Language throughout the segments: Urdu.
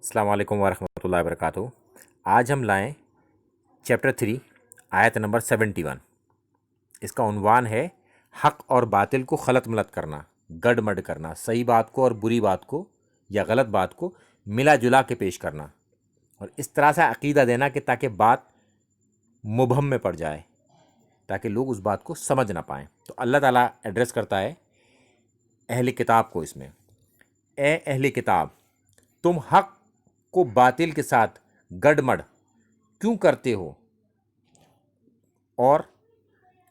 السلام علیکم ورحمۃ اللہ وبرکاتہ۔ آج ہم لائیں چیپٹر 3 آیت نمبر 71۔ اس کا عنوان ہے حق اور باطل کو خلط ملط کرنا، گڈ مڈ کرنا، صحیح بات کو اور بری بات کو یا غلط بات کو ملا جلا کے پیش کرنا، اور اس طرح سے عقیدہ دینا کہ تاکہ بات مبہم میں پڑ جائے، تاکہ لوگ اس بات کو سمجھ نہ پائیں۔ تو اللہ تعالیٰ ایڈریس کرتا ہے اہل کتاب کو اس میں، اے اہل کتاب، تم حق کو باطل کے ساتھ گڈ مڈ کیوں کرتے ہو، اور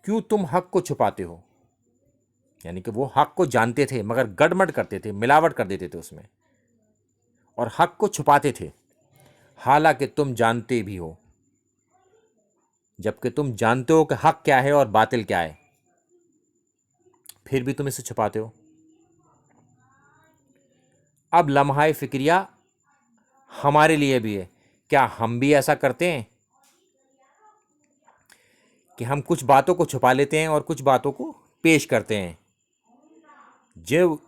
کیوں تم حق کو چھپاتے ہو؟ یعنی کہ وہ حق کو جانتے تھے مگر گڈ مڈ کرتے تھے، ملاوٹ کر دیتے تھے اس میں، اور حق کو چھپاتے تھے، حالانکہ تم جانتے بھی ہو، جبکہ تم جانتے ہو کہ حق کیا ہے اور باطل کیا ہے، پھر بھی تم اسے چھپاتے ہو۔ اب لمحہ فکریہ ہمارے لیے بھی ہے، کیا ہم بھی ایسا کرتے ہیں کہ ہم کچھ باتوں کو چھپا لیتے ہیں اور کچھ باتوں کو پیش کرتے ہیں؟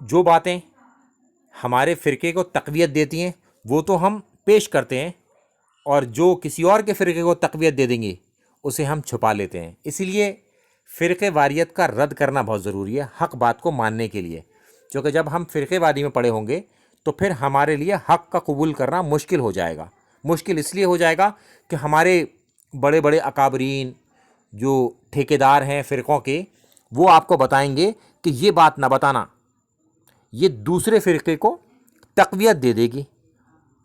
جو باتیں ہمارے فرقے کو تقویت دیتی ہیں وہ تو ہم پیش کرتے ہیں، اور جو کسی اور کے فرقے کو تقویت دے دیں گے اسے ہم چھپا لیتے ہیں۔ اسی لیے فرقے واریت کا رد کرنا بہت ضروری ہے حق بات کو ماننے کے لیے، کیونکہ جب ہم فرقے واری میں پڑے ہوں گے تو پھر ہمارے لیے حق کا قبول کرنا مشکل ہو جائے گا۔ مشکل اس لیے ہو جائے گا کہ ہمارے بڑے بڑے اکابرین جو ٹھیکیدار ہیں فرقوں کے، وہ آپ کو بتائیں گے کہ یہ بات نہ بتانا، یہ دوسرے فرقے کو تقویت دے دے گی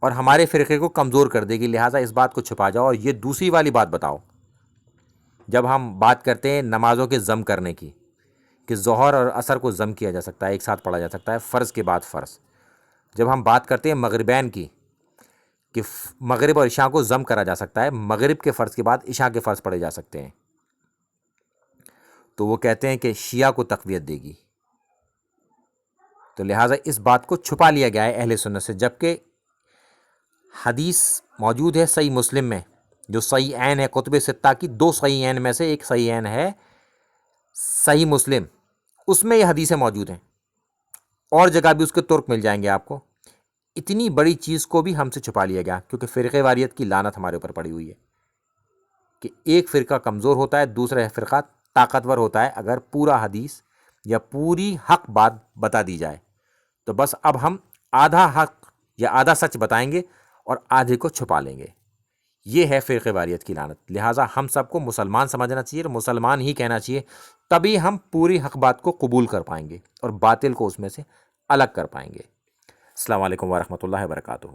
اور ہمارے فرقے کو کمزور کر دے گی، لہٰذا اس بات کو چھپا جاؤ اور یہ دوسری والی بات بتاؤ۔ جب ہم بات کرتے ہیں نمازوں کے ضم کرنے کی، کہ ظہر اور عصر کو ضم کیا جا سکتا ہے، ایک ساتھ پڑھا جا سکتا ہے، فرض کے بعد فرض۔ جب ہم بات کرتے ہیں مغربین کی، کہ مغرب اور عشاء کو ضم کرا جا سکتا ہے، مغرب کے فرض کے بعد عشاء کے فرض پڑھے جا سکتے ہیں، تو وہ کہتے ہیں کہ شیعہ کو تقویت دے گی، تو لہٰذا اس بات کو چھپا لیا گیا ہے اہل سنت سے، جبکہ حدیث موجود ہے صحیح مسلم میں، جو صحیح عین ہے کتب ستہ کی، دو صحیح عین میں سے ایک صحیح عین ہے صحیح مسلم، اس میں یہ حدیثیں موجود ہیں، اور جگہ بھی اس کے ترک مل جائیں گے آپ کو۔ اتنی بڑی چیز کو بھی ہم سے چھپا لیا گیا، کیونکہ فرقے واریت کی لعنت ہمارے اوپر پڑی ہوئی ہے کہ ایک فرقہ کمزور ہوتا ہے، دوسرا فرقہ طاقتور ہوتا ہے اگر پورا حدیث یا پوری حق بات بتا دی جائے، تو بس اب ہم آدھا حق یا آدھا سچ بتائیں گے اور آدھے کو چھپا لیں گے۔ یہ ہے فرقے واریت کی لعنت۔ لہٰذا ہم سب کو مسلمان سمجھنا چاہیے اور مسلمان ہی کہنا چاہیے، تبھی ہم پوری حق بات کو قبول کر پائیں گے اور باطل کو اس میں سے الگ کر پائیں گے۔ السلام علیکم ورحمۃ اللہ وبرکاتہ۔